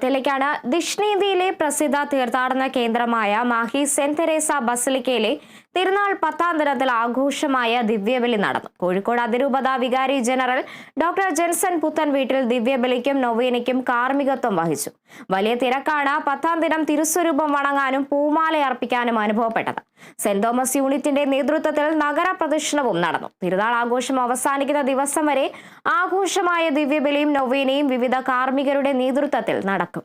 ത്തിലേക്കാണ് ദക്ഷിണേന്ത്യയിലെ പ്രസിദ്ധ തീർത്ഥാടന കേന്ദ്രമായ മാഹി സെന്റ് തെരേസ ബസിലിക്കയിലെ തിരുനാൾ 10ാം ദിനത്തിൽ ആഘോഷമായ ദിവ്യബലി നടന്നു. കോഴിക്കോട് അതിരൂപത വികാരി ജനറൽ ഡോക്ടർ ജെൻസൺ പുത്തൻ വീട്ടിൽ ദിവ്യബലിക്കും നൊവേനയ്ക്കും കാർമ്മികത്വം വഹിച്ചു. വലിയ തിരക്കാണ് 10ാം ദിനം തിരുസ്വരൂപം വണങ്ങാനും പൂമാല അർപ്പിക്കാനും അനുഭവപ്പെട്ടത്. സെന്റ് തോമസ് യൂണിറ്റിന്റെ നേതൃത്വത്തിൽ നഗര പ്രദക്ഷിണവും നടന്നു. തിരുനാൾ ആഘോഷം അവസാനിക്കുന്ന ദിവസം വരെ ആഘോഷമായ ദിവ്യബലിയും നൊവേനയും വിവിധ കാർമ്മികരുടെ നേതൃത്വത്തിൽ നടക്കും.